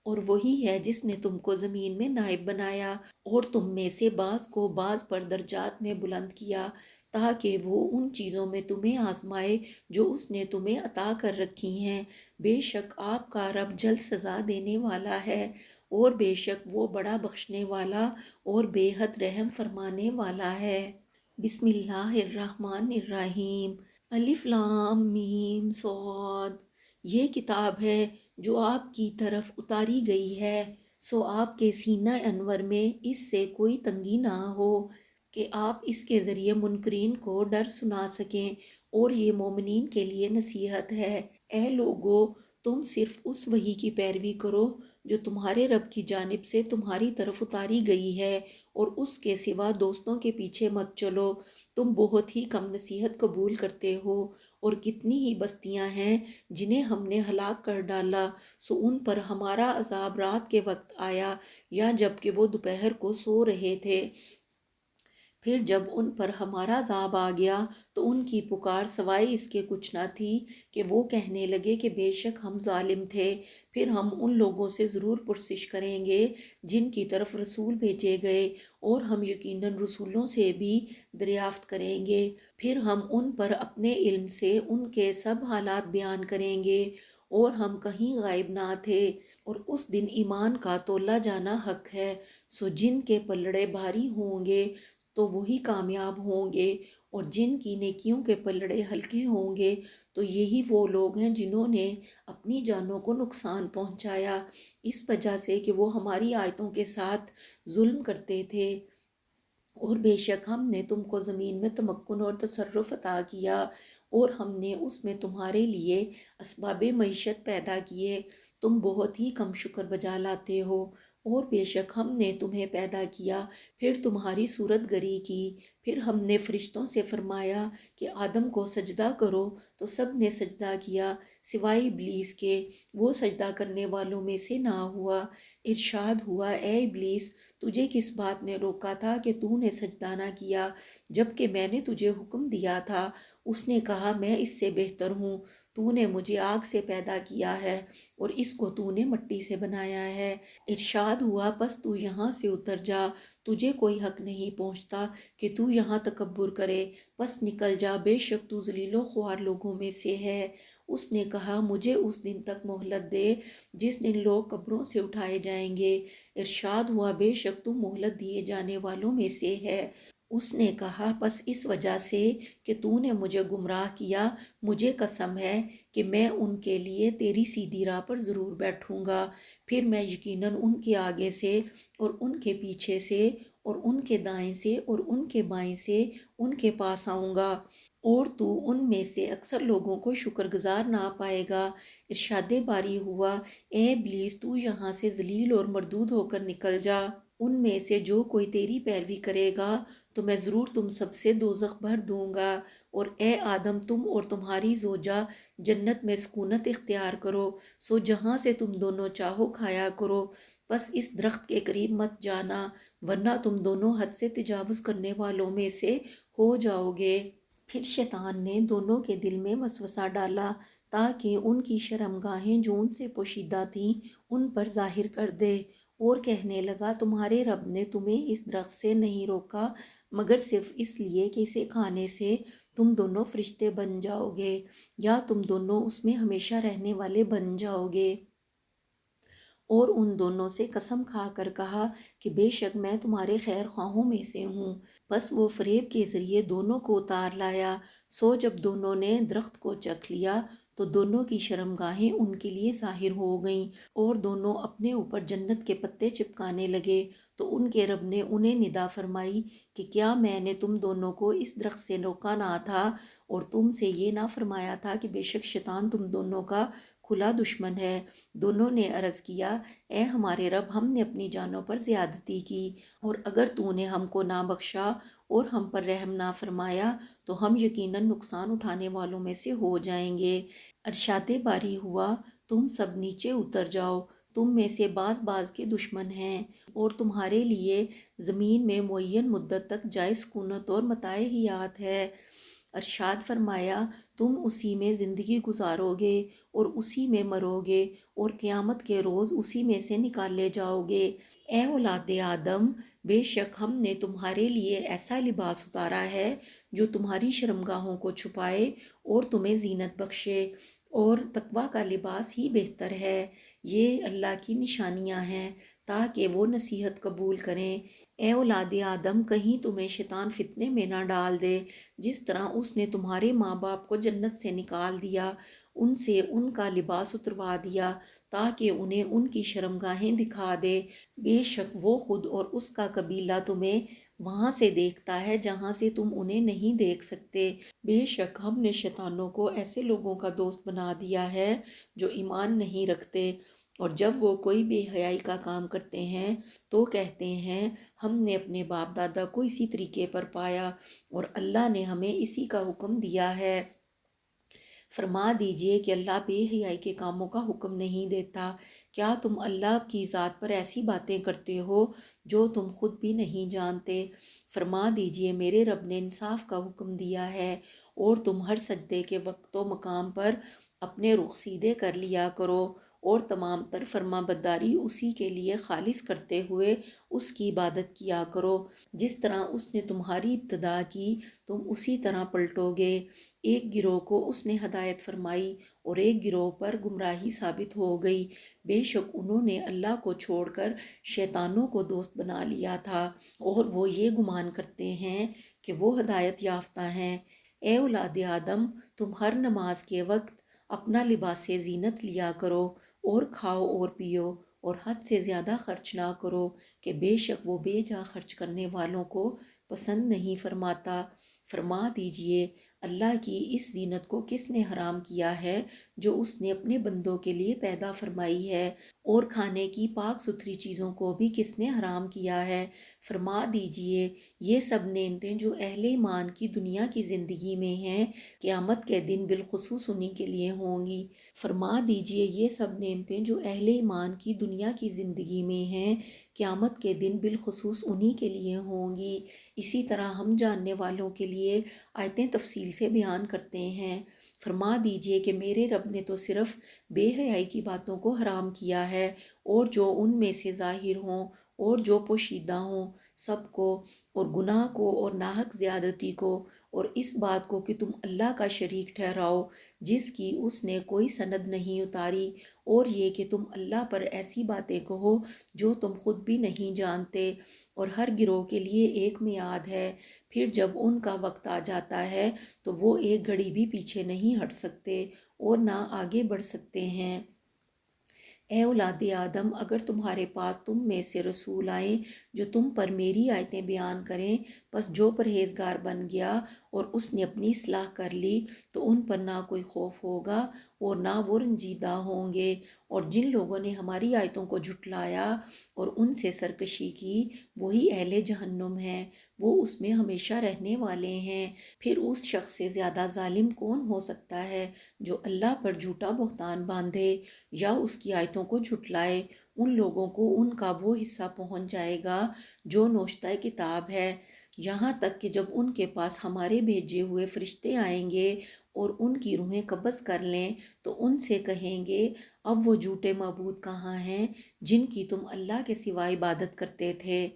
اور وہی ہے جس نے تم کو زمین میں نائب بنایا اور تم میں سے بعض کو بعض پر درجات میں بلند کیا تاکہ وہ ان چیزوں میں تمہیں آزمائے جو اس نے تمہیں عطا کر رکھی ہیں۔ بے شک آپ کا رب جلد سزا دینے والا ہے، اور بے شک وہ بڑا بخشنے والا اور بے حد رحم فرمانے والا ہے۔ بسم اللہ الرحمن الرحیم۔ الف لام میم صاد۔ یہ کتاب ہے جو آپ کی طرف اتاری گئی ہے، سو آپ کے سینہ انور میں اس سے کوئی تنگی نہ ہو کہ آپ اس کے ذریعے منکرین کو ڈر سنا سکیں، اور یہ مومنین کے لیے نصیحت ہے۔ اے لوگو، تم صرف اس وحی کی پیروی کرو جو تمہارے رب کی جانب سے تمہاری طرف اتاری گئی ہے، اور اس کے سوا دوستوں کے پیچھے مت چلو، تم بہت ہی کم نصیحت قبول کرتے ہو، اور کتنی ہی بستیاں ہیں جنہیں ہم نے ہلاک کر ڈالا، سو ان پر ہمارا عذاب رات کے وقت آیا یا جب کہ وہ دوپہر کو سو رہے تھے، پھر جب ان پر ہمارا عذاب آ گیا تو ان کی پکار سوائے اس کے کچھ نہ تھی کہ وہ کہنے لگے کہ بے شک ہم ظالم تھے۔ پھر ہم ان لوگوں سے ضرور پرسش کریں گے جن کی طرف رسول بھیجے گئے، اور ہم یقیناً رسولوں سے بھی دریافت کریں گے، پھر ہم ان پر اپنے علم سے ان کے سب حالات بیان کریں گے، اور ہم کہیں غائب نہ تھے، اور اس دن ایمان کا تولا جانا حق ہے، سو جن کے پلڑے بھاری ہوں گے تو وہی کامیاب ہوں گے، اور جن کی نیکیوں کے پلڑے ہلکے ہوں گے تو یہی وہ لوگ ہیں جنہوں نے اپنی جانوں کو نقصان پہنچایا اس وجہ سے کہ وہ ہماری آیتوں کے ساتھ ظلم کرتے تھے۔ اور بے شک ہم نے تم کو زمین میں تمکن اور تصرف عطا کیا اور ہم نے اس میں تمہارے لیے اسباب معیشت پیدا کیے، تم بہت ہی کم شکر بجا لاتے ہو۔ اور بے شک ہم نے تمہیں پیدا کیا، پھر تمہاری صورت گری کی، پھر ہم نے فرشتوں سے فرمایا کہ آدم کو سجدہ کرو تو سب نے سجدہ کیا سوائے ابلیس کے، وہ سجدہ کرنے والوں میں سے نہ ہوا۔ ارشاد ہوا اے ابلیس، تجھے کس بات نے روکا تھا کہ تو نے سجدہ نہ کیا جبکہ میں نے تجھے حکم دیا تھا؟ اس نے کہا میں اس سے بہتر ہوں، تو نے مجھے آگ سے پیدا کیا ہے اور اس کو تو نے مٹی سے بنایا ہے۔ ارشاد ہوا پس تو یہاں سے اتر جا، تجھے کوئی حق نہیں پہنچتا کہ تو یہاں تکبر کرے، پس نکل جا، بے شک تو ذلیل و خوار لوگوں میں سے ہے۔ اس نے کہا مجھے اس دن تک مہلت دے جس دن لوگ قبروں سے اٹھائے جائیں گے۔ ارشاد ہوا بے شک تو مہلت دیے جانے والوں میں سے ہے۔ اس نے کہا پس اس وجہ سے کہ تو نے مجھے گمراہ کیا، مجھے قسم ہے کہ میں ان کے لیے تیری سیدھی راہ پر ضرور بیٹھوں گا، پھر میں یقیناً ان کے آگے سے اور ان کے پیچھے سے اور ان کے دائیں سے اور ان کے بائیں سے ان کے پاس آؤں گا، اور تو ان میں سے اکثر لوگوں کو شکر گزار نہ پائے گا۔ ارشاد باری ہوا اے ابلیس، تو یہاں سے ذلیل اور مردود ہو کر نکل جا، ان میں سے جو کوئی تیری پیروی کرے گا تو میں ضرور تم سب سے دوزخ بھر دوں گا، اور اے آدم تم اور تمہاری زوجہ جنت میں سکونت اختیار کرو، سو جہاں سے تم دونوں چاہو کھایا کرو، بس اس درخت کے قریب مت جانا ورنہ تم دونوں حد سے تجاوز کرنے والوں میں سے ہو جاؤ گے۔ پھر شیطان نے دونوں کے دل میں وسوسہ ڈالا تاکہ ان کی شرمگاہیں جو ان سے پوشیدہ تھیں ان پر ظاہر کر دے، اور کہنے لگا تمہارے رب نے تمہیں اس درخت سے نہیں روکا مگر صرف اس لیے کہ اسے کھانے سے تم دونوں فرشتے بن جاؤ گے یا تم دونوں اس میں ہمیشہ رہنے والے بن جاؤ گے۔ اور ان دونوں سے قسم کھا کر کہا کہ بے شک میں تمہارے خیر خواہوں میں سے ہوں۔ بس وہ فریب کے ذریعے دونوں کو اتار لایا، سو جب دونوں نے درخت کو چکھ لیا تو دونوں کی شرمگاہیں ان کے لیے ظاہر ہو گئیں اور دونوں اپنے اوپر جنت کے پتے چپکانے لگے، تو ان کے رب نے انہیں ندا فرمائی کہ کیا میں نے تم دونوں کو اس درخت سے روکا نہ تھا اور تم سے یہ نہ فرمایا تھا کہ بے شک شیطان تم دونوں کا کھلا دشمن ہے؟ دونوں نے عرض کیا اے ہمارے رب، ہم نے اپنی جانوں پر زیادتی کی، اور اگر تو نے ہم کو نہ بخشا اور ہم پر رحم نہ فرمایا تو ہم یقیناً نقصان اٹھانے والوں میں سے ہو جائیں گے۔ ارشاد باری ہوا تم سب نیچے اتر جاؤ، تم میں سے بعض بعض کے دشمن ہیں، اور تمہارے لیے زمین میں معین مدت تک جائے سکونت اور متاع حیات ہے۔ ارشاد فرمایا تم اسی میں زندگی گزارو گے اور اسی میں مرو گے اور قیامت کے روز اسی میں سے نکالے جاؤ گے۔ اے اولاد آدم، بے شک ہم نے تمہارے لیے ایسا لباس اتارا ہے جو تمہاری شرمگاہوں کو چھپائے اور تمہیں زینت بخشے، اور تقویٰ کا لباس ہی بہتر ہے۔ یہ اللہ کی نشانیاں ہیں تاکہ وہ نصیحت قبول کریں۔ اے اولاد آدم، کہیں تمہیں شیطان فتنے میں نہ ڈال دے جس طرح اس نے تمہارے ماں باپ کو جنت سے نکال دیا، ان سے ان کا لباس اتروا دیا تاکہ انہیں ان کی شرمگاہیں دکھا دے، بے شک وہ خود اور اس کا قبیلہ تمہیں وہاں سے دیکھتا ہے جہاں سے تم انہیں نہیں دیکھ سکتے۔ بے شک ہم نے شیطانوں کو ایسے لوگوں کا دوست بنا دیا ہے جو ایمان نہیں رکھتے، اور جب وہ کوئی بے حیائی کا کام کرتے ہیں تو کہتے ہیں ہم نے اپنے باپ دادا کو اسی طریقے پر پایا اور اللہ نے ہمیں اسی کا حکم دیا ہے۔ فرما دیجئے کہ اللہ بے حیائی کے کاموں کا حکم نہیں دیتا۔ کیا تم اللہ کی ذات پر ایسی باتیں کرتے ہو جو تم خود بھی نہیں جانتے؟ فرما دیجئے میرے رب نے انصاف کا حکم دیا ہے، اور تم ہر سجدے کے وقت و مقام پر اپنے رخ سیدھے کر لیا کرو، اور تمام تر فرما برداری اسی کے لیے خالص کرتے ہوئے اس کی عبادت کیا کرو۔ جس طرح اس نے تمہاری ابتدا کی تم اسی طرح پلٹو گے۔ ایک گروہ کو اس نے ہدایت فرمائی اور ایک گروہ پر گمراہی ثابت ہو گئی۔ بے شک انہوں نے اللہ کو چھوڑ کر شیطانوں کو دوست بنا لیا تھا اور وہ یہ گمان کرتے ہیں کہ وہ ہدایت یافتہ ہیں۔ اے اولاد آدم، تم ہر نماز کے وقت اپنا لباس زینت لیا کرو اور کھاؤ اور پیو اور حد سے زیادہ خرچ نہ کرو کہ بے شک وہ بے جا خرچ کرنے والوں کو پسند نہیں فرماتا۔ فرما دیجئے اللہ کی اس زینت کو کس نے حرام کیا ہے جو اس نے اپنے بندوں کے لیے پیدا فرمائی ہے، اور کھانے کی پاک ستھری چیزوں کو بھی کس نے حرام کیا ہے۔ فرما دیجئے یہ سب نعمتیں جو اہل ایمان کی دنیا کی زندگی میں ہیں قیامت کے دن بالخصوص انہی کے لیے ہوں گی۔ فرما دیجئے یہ سب نعمتیں جو اہل ایمان کی دنیا کی زندگی میں ہیں قیامت کے دن بالخصوص انہی کے لیے ہوں گی۔ اسی طرح ہم جاننے والوں کے لیے آیتیں تفصیل سے بیان کرتے ہیں۔ فرما دیجئے کہ میرے رب نے تو صرف بے حیائی کی باتوں کو حرام کیا ہے، اور جو ان میں سے ظاہر ہوں اور جو پوشیدہ ہوں سب کو، اور گناہ کو اور ناحق زیادتی کو، اور اس بات کو کہ تم اللہ کا شریک ٹھہراؤ جس کی اس نے کوئی سند نہیں اتاری، اور یہ کہ تم اللہ پر ایسی باتیں کہو جو تم خود بھی نہیں جانتے، اور ہر گروہ کے لیے ایک میعاد ہے، پھر جب ان کا وقت آ جاتا ہے تو وہ ایک گھڑی بھی پیچھے نہیں ہٹ سکتے اور نہ آگے بڑھ سکتے ہیں۔ اے اولاد آدم، اگر تمہارے پاس تم میں سے رسول آئیں جو تم پر میری آیتیں بیان کریں، پس جو پرہیزگار بن گیا اور اس نے اپنی اصلاح کر لی تو ان پر نہ کوئی خوف ہوگا اور نہ وہ رنجیدہ ہوں گے، اور جن لوگوں نے ہماری آیتوں کو جھٹلایا اور ان سے سرکشی کی وہی اہل جہنم ہیں، وہ اس میں ہمیشہ رہنے والے ہیں۔ پھر اس شخص سے زیادہ ظالم کون ہو سکتا ہے جو اللہ پر جھوٹا بہتان باندھے یا اس کی آیتوں کو جھٹلائے۔ ان لوگوں کو ان کا وہ حصہ پہنچ جائے گا جو نوشتہ کتاب ہے، یہاں تک کہ جب ان کے پاس ہمارے بھیجے ہوئے فرشتے آئیں گے اور ان کی روحیں قبض کر لیں تو ان سے کہیں گے اب وہ جھوٹے معبود کہاں ہیں جن کی تم اللہ کے سوا عبادت کرتے تھے۔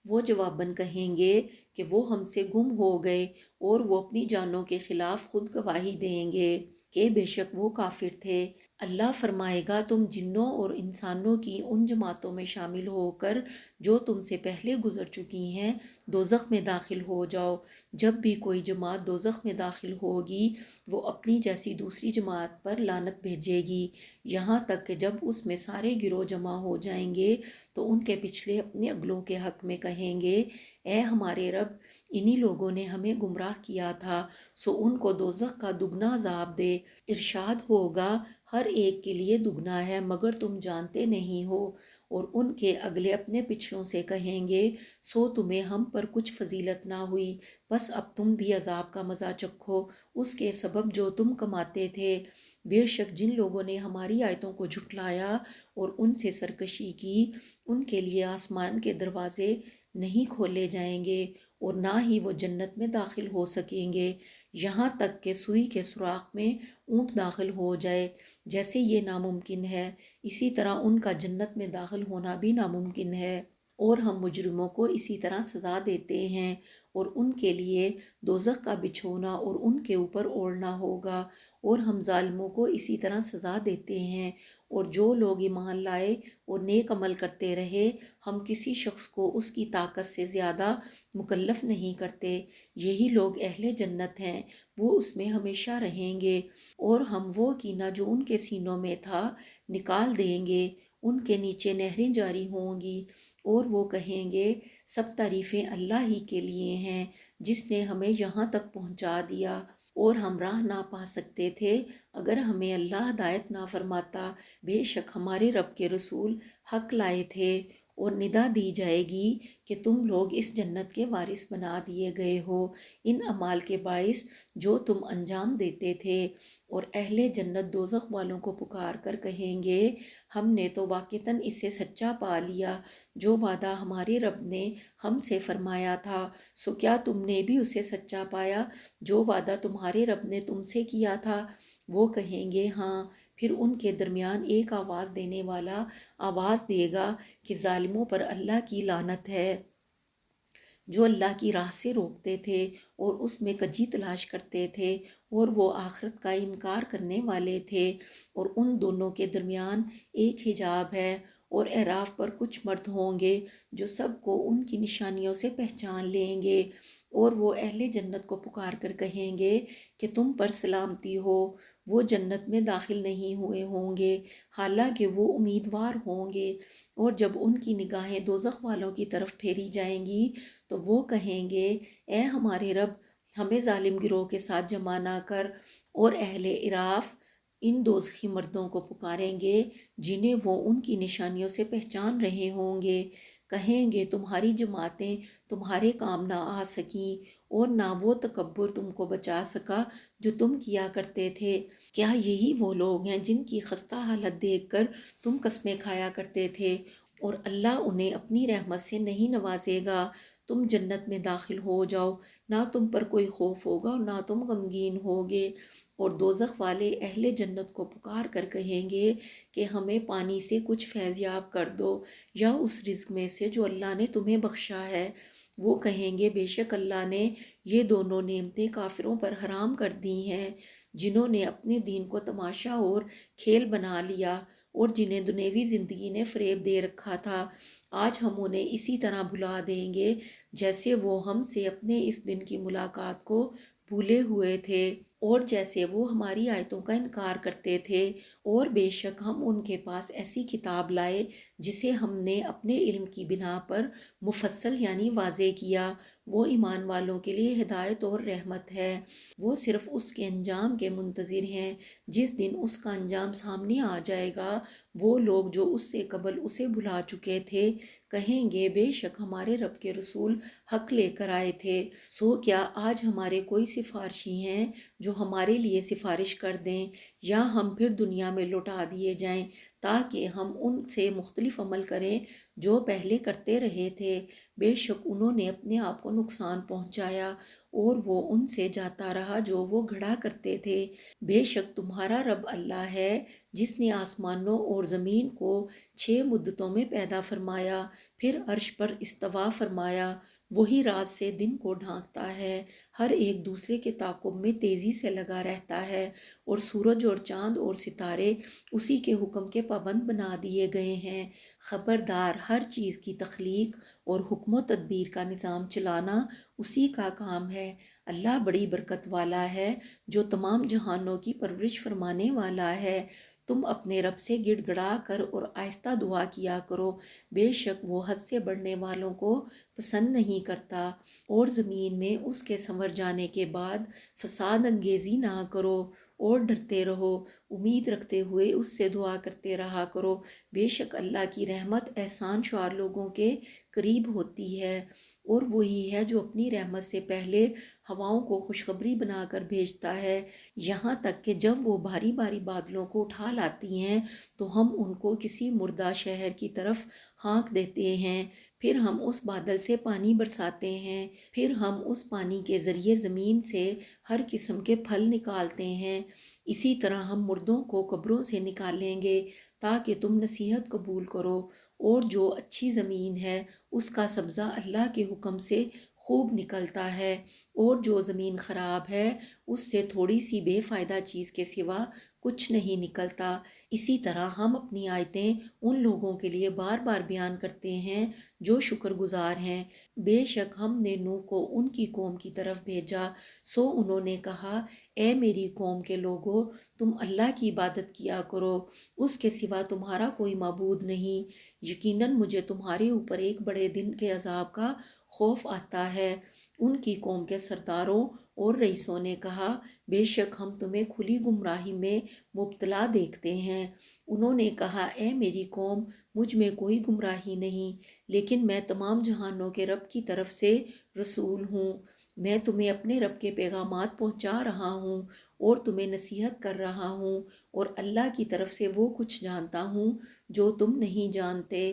وہ جواباً کہیں گے کہ وہ ہم سے گم ہو گئے، اور وہ اپنی جانوں کے خلاف خود گواہی دیں گے کہ بے شک وہ کافر تھے۔ اللہ فرمائے گا تم جنوں اور انسانوں کی ان جماعتوں میں شامل ہو کر جو تم سے پہلے گزر چکی ہیں دوزخ میں داخل ہو جاؤ۔ جب بھی کوئی جماعت دوزخ میں داخل ہوگی وہ اپنی جیسی دوسری جماعت پر لعنت بھیجے گی، یہاں تک کہ جب اس میں سارے گروہ جمع ہو جائیں گے تو ان کے پچھلے اپنے اگلوں کے حق میں کہیں گے اے ہمارے رب، انہی لوگوں نے ہمیں گمراہ کیا تھا، سو ان کو دوزخ کا دگنا عذاب دے۔ ارشاد ہوگا ہر ایک کے لیے دگنا ہے مگر تم جانتے نہیں ہو، اور ان کے اگلے اپنے پچھلوں سے کہیں گے سو تمہیں ہم پر کچھ فضیلت نہ ہوئی، بس اب تم بھی عذاب کا مزہ چکھو اس کے سبب جو تم کماتے تھے۔ بے شک جن لوگوں نے ہماری آیتوں کو جھٹلایا اور ان سے سرکشی کی ان کے لیے آسمان کے دروازے نہیں کھولے جائیں گے اور نہ ہی وہ جنت میں داخل ہو سکیں گے یہاں تک کہ سوئی کے سوراخ میں اونٹ داخل ہو جائے۔ جیسے یہ ناممکن ہے اسی طرح ان کا جنت میں داخل ہونا بھی ناممکن ہے، اور ہم مجرموں کو اسی طرح سزا دیتے ہیں، اور ان کے لیے دوزخ کا بچھونا اور ان کے اوپر اوڑھنا ہوگا، اور ہم ظالموں کو اسی طرح سزا دیتے ہیں۔ اور جو لوگ ایمان لائے اور نیک عمل کرتے رہے ہم کسی شخص کو اس کی طاقت سے زیادہ مکلف نہیں کرتے، یہی لوگ اہل جنت ہیں، وہ اس میں ہمیشہ رہیں گے، اور ہم وہ کینہ جو ان کے سینوں میں تھا نکال دیں گے، ان کے نیچے نہریں جاری ہوں گی، اور وہ کہیں گے سب تعریفیں اللہ ہی کے لیے ہیں جس نے ہمیں یہاں تک پہنچا دیا، اور ہم راہ نہ پا سکتے تھے اگر ہمیں اللہ ہدایت نہ فرماتا۔ بے شک ہمارے رب کے رسول حق لائے تھے، اور ندا دی جائے گی کہ تم لوگ اس جنت کے وارث بنا دیے گئے ہو ان اعمال کے باعث جو تم انجام دیتے تھے، اور اہل جنت دوزخ والوں کو پکار کر کہیں گے ہم نے تو واقعتاً اسے سچا پا لیا جو وعدہ ہمارے رب نے ہم سے فرمایا تھا، سو کیا تم نے بھی اسے سچا پایا جو وعدہ تمہارے رب نے تم سے کیا تھا؟ وہ کہیں گے ہاں، پھر ان کے درمیان ایک آواز دینے والا آواز دے گا کہ ظالموں پر اللہ کی لعنت ہے، جو اللہ کی راہ سے روکتے تھے اور اس میں کجی تلاش کرتے تھے، اور وہ آخرت کا انکار کرنے والے تھے، اور ان دونوں کے درمیان ایک حجاب ہے۔ اور اعراف پر کچھ مرد ہوں گے جو سب کو ان کی نشانیوں سے پہچان لیں گے، اور وہ اہل جنت کو پکار کر کہیں گے کہ تم پر سلامتی ہو۔ وہ جنت میں داخل نہیں ہوئے ہوں گے حالانکہ وہ امیدوار ہوں گے، اور جب ان کی نگاہیں دوزخ والوں کی طرف پھیری جائیں گی تو وہ کہیں گے اے ہمارے رب، ہمیں ظالم گروہ کے ساتھ جمع نہ کر۔ اور اہل اعراف ان دوزخی مردوں کو پکاریں گے جنہیں وہ ان کی نشانیوں سے پہچان رہے ہوں گے، کہیں گے تمہاری جماعتیں تمہارے کام نہ آ سکیں، اور نہ وہ تکبر تم کو بچا سکا جو تم کیا کرتے تھے۔ کیا یہی وہ لوگ ہیں جن کی خستہ حالت دیکھ کر تم قسمیں کھایا کرتے تھے، اور اللہ انہیں اپنی رحمت سے نہیں نوازے گا؟ تم جنت میں داخل ہو جاؤ، نہ تم پر کوئی خوف ہوگا اور نہ تم غمگین ہوگے۔ اور دوزخ والے اہل جنت کو پکار کر کہیں گے کہ ہمیں پانی سے کچھ فیض یاب کر دو، یا اس رزق میں سے جو اللہ نے تمہیں بخشا ہے۔ وہ کہیں گے بے شک اللہ نے یہ دونوں نعمتیں کافروں پر حرام کر دی ہیں، جنہوں نے اپنے دین کو تماشا اور کھیل بنا لیا، اور جنہیں دنیوی زندگی نے فریب دے رکھا تھا۔ آج ہم انہیں اسی طرح بھلا دیں گے جیسے وہ ہم سے اپنے اس دن کی ملاقات کو بھولے ہوئے تھے، اور جیسے وہ ہماری آیتوں کا انکار کرتے تھے۔ اور بے شک ہم ان کے پاس ایسی کتاب لائے جسے ہم نے اپنے علم کی بنا پر مفصل یعنی واضح کیا، وہ ایمان والوں کے لیے ہدایت اور رحمت ہے۔ وہ صرف اس کے انجام کے منتظر ہیں جس دن اس کا انجام سامنے آ جائے گا۔ وہ لوگ جو اس سے قبل اسے بھلا چکے تھے کہیں گے بے شک ہمارے رب کے رسول حق لے کر آئے تھے، سو کیا آج ہمارے کوئی سفارشی ہیں جو ہمارے لیے سفارش کر دیں، یا ہم پھر دنیا میں لوٹا دیے جائیں تاکہ ہم ان سے مختلف عمل کریں جو پہلے کرتے رہے تھے۔ بے شک انہوں نے اپنے آپ کو نقصان پہنچایا، اور وہ ان سے جاتا رہا جو وہ گھڑا کرتے تھے۔ بے شک تمہارا رب اللہ ہے جس نے آسمانوں اور زمین کو 6 مدتوں میں پیدا فرمایا، پھر عرش پر استوا فرمایا۔ وہی رات سے دن کو ڈھانکتا ہے، ہر ایک دوسرے کے تعاقب میں تیزی سے لگا رہتا ہے، اور سورج اور چاند اور ستارے اسی کے حکم کے پابند بنا دیے گئے ہیں۔ خبردار، ہر چیز کی تخلیق اور حکم و تدبیر کا نظام چلانا اسی کا کام ہے۔ اللہ بڑی برکت والا ہے جو تمام جہانوں کی پرورش فرمانے والا ہے۔ تم اپنے رب سے گڑ گڑا کر اور آہستہ دعا کیا کرو، بے شک وہ حد سے بڑھنے والوں کو پسند نہیں کرتا۔ اور زمین میں اس کے سنور جانے کے بعد فساد انگیزی نہ کرو، اور ڈرتے رہو، امید رکھتے ہوئے اس سے دعا کرتے رہا کرو، بے شک اللہ کی رحمت احسان شعار لوگوں کے قریب ہوتی ہے۔ اور وہی ہے جو اپنی رحمت سے پہلے ہواؤں کو خوشخبری بنا کر بھیجتا ہے، یہاں تک کہ جب وہ بھاری بھاری بادلوں کو اٹھا لاتی ہیں تو ہم ان کو کسی مردہ شہر کی طرف ہانک دیتے ہیں، پھر ہم اس بادل سے پانی برساتے ہیں، پھر ہم اس پانی کے ذریعے زمین سے ہر قسم کے پھل نکالتے ہیں۔ اسی طرح ہم مردوں کو قبروں سے نکالیں گے تاکہ تم نصیحت قبول کرو، اور جو اچھی زمین ہے اس کا سبزہ اللہ کے حکم سے خوب نکلتا ہے، اور جو زمین خراب ہے اس سے تھوڑی سی بے فائدہ چیز کے سوا کچھ نہیں نکلتا۔ اسی طرح ہم اپنی آیتیں ان لوگوں کے لیے بار بار بیان کرتے ہیں جو شکر گزار ہیں۔ بے شک ہم نے نوح کو ان کی قوم کی طرف بھیجا، سو انہوں نے کہا اے میری قوم کے لوگو، تم اللہ کی عبادت کیا کرو، اس کے سوا تمہارا کوئی معبود نہیں، یقیناً مجھے تمہارے اوپر ایک بڑے دن کے عذاب کا خوف آتا ہے۔ ان کی قوم کے سرداروں اور رئیسوں نے کہا بے شک ہم تمہیں کھلی گمراہی میں مبتلا دیکھتے ہیں۔ انہوں نے کہا اے میری قوم، مجھ میں کوئی گمراہی نہیں، لیکن میں تمام جہانوں کے رب کی طرف سے رسول ہوں۔ میں تمہیں اپنے رب کے پیغامات پہنچا رہا ہوں اور تمہیں نصیحت کر رہا ہوں، اور اللہ کی طرف سے وہ کچھ جانتا ہوں جو تم نہیں جانتے۔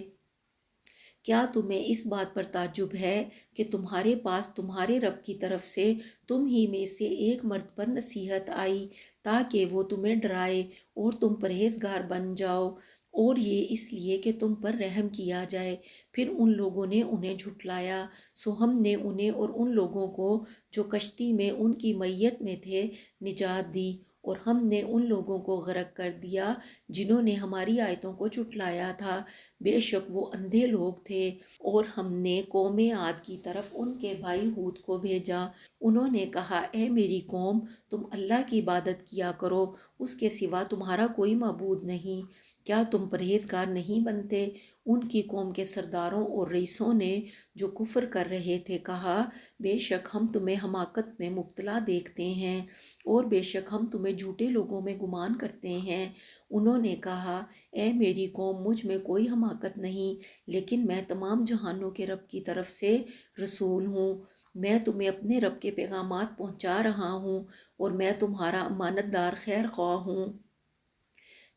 کیا تمہیں اس بات پر تعجب ہے کہ تمہارے پاس تمہارے رب کی طرف سے تم ہی میں سے ایک مرد پر نصیحت آئی تاکہ وہ تمہیں ڈرائے اور تم پرہیزگار بن جاؤ، اور یہ اس لیے کہ تم پر رحم کیا جائے؟ پھر ان لوگوں نے انہیں جھٹلایا، سو ہم نے انہیں اور ان لوگوں کو جو کشتی میں ان کی معیت میں تھے نجات دی، اور ہم نے ان لوگوں کو غرق کر دیا جنہوں نے ہماری آیتوں کو جھٹلایا تھا، بے شک وہ اندھے لوگ تھے۔ اور ہم نے قوم عاد کی طرف ان کے بھائی ہود کو بھیجا، انہوں نے کہا اے میری قوم، تم اللہ کی عبادت کیا کرو، اس کے سوا تمہارا کوئی معبود نہیں، کیا تم پرہیزگار نہیں بنتے؟ ان کی قوم کے سرداروں اور رئیسوں نے جو کفر کر رہے تھے کہا بے شک ہم تمہیں حماقت میں مبتلا دیکھتے ہیں، اور بے شک ہم تمہیں جھوٹے لوگوں میں گمان کرتے ہیں۔ انہوں نے کہا اے میری قوم، مجھ میں کوئی حماقت نہیں، لیکن میں تمام جہانوں کے رب کی طرف سے رسول ہوں، میں تمہیں اپنے رب کے پیغامات پہنچا رہا ہوں، اور میں تمہارا امانت دار خیر خواہ ہوں۔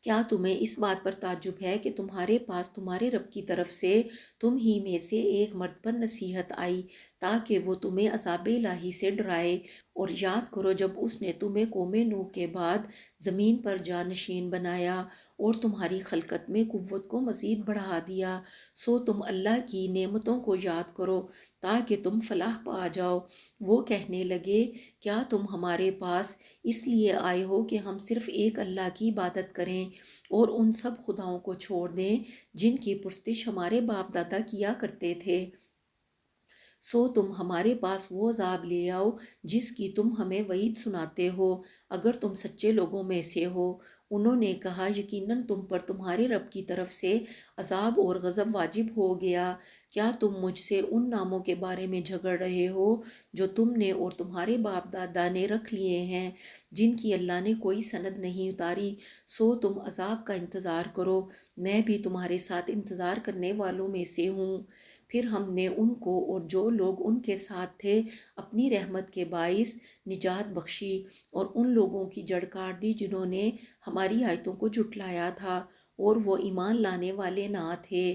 کیا تمہیں اس بات پر تعجب ہے کہ تمہارے پاس تمہارے رب کی طرف سے تم ہی میں سے ایک مرد پر نصیحت آئی تاکہ وہ تمہیں عذاب الہی سے ڈرائے؟ اور یاد کرو جب اس نے تمہیں قوم نوح کے بعد زمین پر جانشین بنایا اور تمہاری خلقت میں قوت کو مزید بڑھا دیا، سو تم اللہ کی نعمتوں کو یاد کرو تاکہ تم فلاح پا جاؤ۔ وہ کہنے لگے کیا تم ہمارے پاس اس لیے آئے ہو کہ ہم صرف ایک اللہ کی عبادت کریں اور ان سب خداؤں کو چھوڑ دیں جن کی پرستش ہمارے باپ دادا کیا کرتے تھے؟ سو تم ہمارے پاس وہ عذاب لے آؤ جس کی تم ہمیں وعید سناتے ہو، اگر تم سچے لوگوں میں سے ہو۔ انہوں نے کہا یقیناً تم پر تمہارے رب کی طرف سے عذاب اور غضب واجب ہو گیا۔ کیا تم مجھ سے ان ناموں کے بارے میں جھگڑ رہے ہو جو تم نے اور تمہارے باپ دادا نے رکھ لیے ہیں، جن کی اللہ نے کوئی سند نہیں اتاری؟ سو تم عذاب کا انتظار کرو، میں بھی تمہارے ساتھ انتظار کرنے والوں میں سے ہوں۔ پھر ہم نے ان کو اور جو لوگ ان کے ساتھ تھے اپنی رحمت کے باعث نجات بخشی، اور ان لوگوں کی جڑ کاٹ دی جنہوں نے ہماری آیتوں کو جھٹلایا تھا اور وہ ایمان لانے والے نہ تھے۔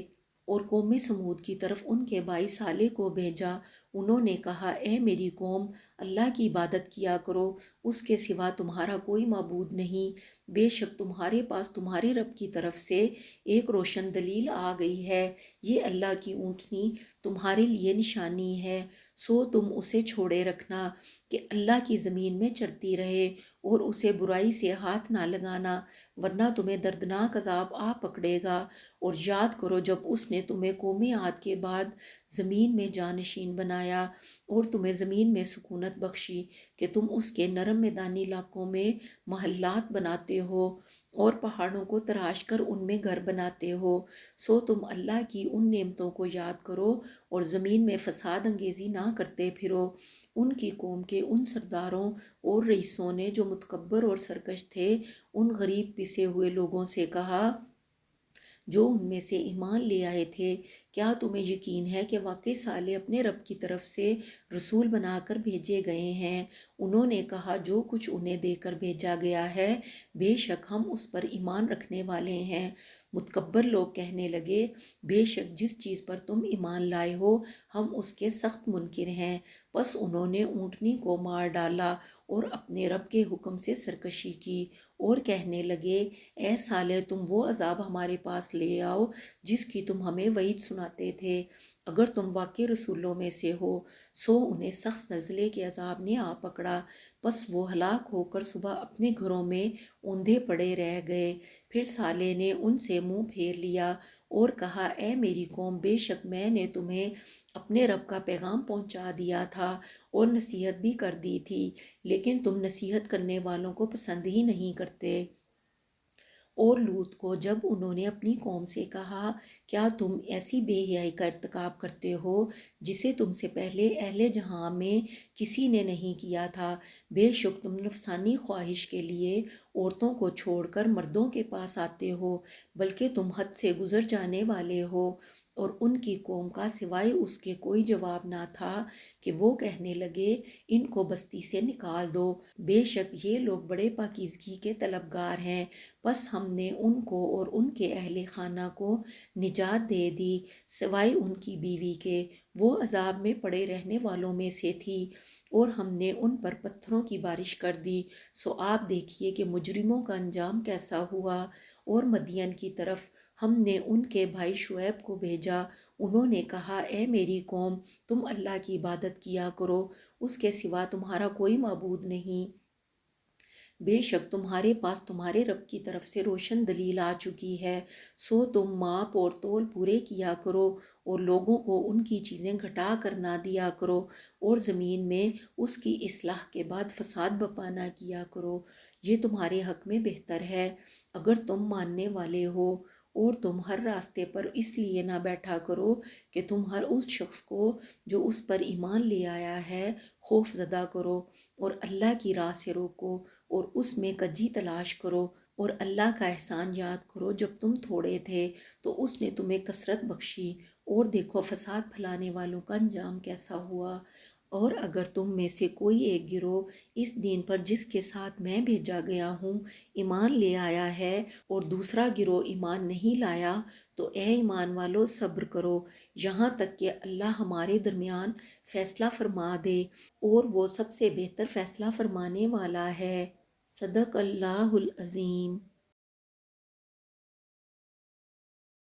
اور قوم سمود کی طرف ان کے بھائی صالح کو بھیجا، انہوں نے کہا اے میری قوم، اللہ کی عبادت کیا کرو، اس کے سوا تمہارا کوئی معبود نہیں، بے شک تمہارے پاس تمہارے رب کی طرف سے ایک روشن دلیل آ گئی ہے، یہ اللہ کی اونٹنی تمہارے لیے نشانی ہے، سو تم اسے چھوڑے رکھنا کہ اللہ کی زمین میں چرتی رہے، اور اسے برائی سے ہاتھ نہ لگانا ورنہ تمہیں دردناک عذاب آ پکڑے گا۔ اور یاد کرو جب اس نے تمہیں قوم عاد کے بعد زمین میں جانشین بنایا اور تمہیں زمین میں سکونت بخشی کہ تم اس کے نرم میدانی علاقوں میں محلات بناتے ہو اور پہاڑوں کو تراش کر ان میں گھر بناتے ہو، سو تم اللہ کی ان نعمتوں کو یاد کرو اور زمین میں فساد انگیزی نہ کرتے پھرو۔ ان کی قوم کے ان سرداروں اور رئیسوں نے جو متکبر اور سرکش تھے ان غریب پسے ہوئے لوگوں سے کہا جو ان میں سے ایمان لے آئے تھے کیا تمہیں یقین ہے کہ واقعی صالح اپنے رب کی طرف سے رسول بنا کر بھیجے گئے ہیں؟ انہوں نے کہا جو کچھ انہیں دے کر بھیجا گیا ہے بے شک ہم اس پر ایمان رکھنے والے ہیں۔ متکبر لوگ کہنے لگے بے شک جس چیز پر تم ایمان لائے ہو ہم اس کے سخت منکر ہیں، پس انہوں نے اونٹنی کو مار ڈالا اور اپنے رب کے حکم سے سرکشی کی اور کہنے لگے اے صالح تم وہ عذاب ہمارے پاس لے آؤ جس کی تم ہمیں وعید سناتے تھے، اگر تم واقعی رسولوں میں سے ہو۔ سو انہیں سخت زلزلے کے عذاب نے آ پکڑا، پس وہ ہلاک ہو کر صبح اپنے گھروں میں اوندھے پڑے رہ گئے۔ پھر صالح نے ان سے منہ پھیر لیا اور کہا اے میری قوم، بے شک میں نے تمہیں اپنے رب کا پیغام پہنچا دیا تھا اور نصیحت بھی کر دی تھی، لیکن تم نصیحت کرنے والوں کو پسند ہی نہیں کرتے۔ اور لوط کو جب انہوں نے اپنی قوم سے کہا کیا تم ایسی بے حیائی کا ارتکاب کرتے ہو جسے تم سے پہلے اہل جہاں میں کسی نے نہیں کیا تھا، بے شک تم نفسانی خواہش کے لیے عورتوں کو چھوڑ کر مردوں کے پاس آتے ہو، بلکہ تم حد سے گزر جانے والے ہو، اور ان کی قوم کا سوائے اس کے کوئی جواب نہ تھا کہ وہ کہنے لگے ان کو بستی سے نکال دو، بے شک یہ لوگ بڑے پاکیزگی کے طلبگار ہیں۔ پس ہم نے ان کو اور ان کے اہل خانہ کو نجات دے دی سوائے ان کی بیوی کے، وہ عذاب میں پڑے رہنے والوں میں سے تھی، اور ہم نے ان پر پتھروں کی بارش کر دی۔ سو آپ دیکھیے کہ مجرموں کا انجام کیسا ہوا۔ اور مدین کی طرف ہم نے ان کے بھائی شعیب کو بھیجا، انہوں نے کہا اے میری قوم، تم اللہ کی عبادت کیا کرو، اس کے سوا تمہارا کوئی معبود نہیں، بے شک تمہارے پاس تمہارے رب کی طرف سے روشن دلیل آ چکی ہے، سو تم ماپ اور تول پورے کیا کرو اور لوگوں کو ان کی چیزیں گھٹا کر نہ دیا کرو، اور زمین میں اس کی اصلاح کے بعد فساد بپا نہ کیا کرو، یہ تمہارے حق میں بہتر ہے اگر تم ماننے والے ہو۔ اور تم ہر راستے پر اس لیے نہ بیٹھا کرو کہ تم ہر اس شخص کو جو اس پر ایمان لے آیا ہے خوف زدہ کرو، اور اللہ کی راہ سے روکو اور اس میں کجی تلاش کرو، اور اللہ کا احسان یاد کرو جب تم تھوڑے تھے تو اس نے تمہیں کثرت بخشی، اور دیکھو فساد پھیلانے والوں کا انجام کیسا ہوا۔ اور اگر تم میں سے کوئی ایک گروہ اس دین پر جس کے ساتھ میں بھیجا گیا ہوں ایمان لے آیا ہے اور دوسرا گروہ ایمان نہیں لایا، تو اے ایمان والو صبر کرو یہاں تک کہ اللہ ہمارے درمیان فیصلہ فرما دے، اور وہ سب سے بہتر فیصلہ فرمانے والا ہے۔ صدق اللہ العظیم۔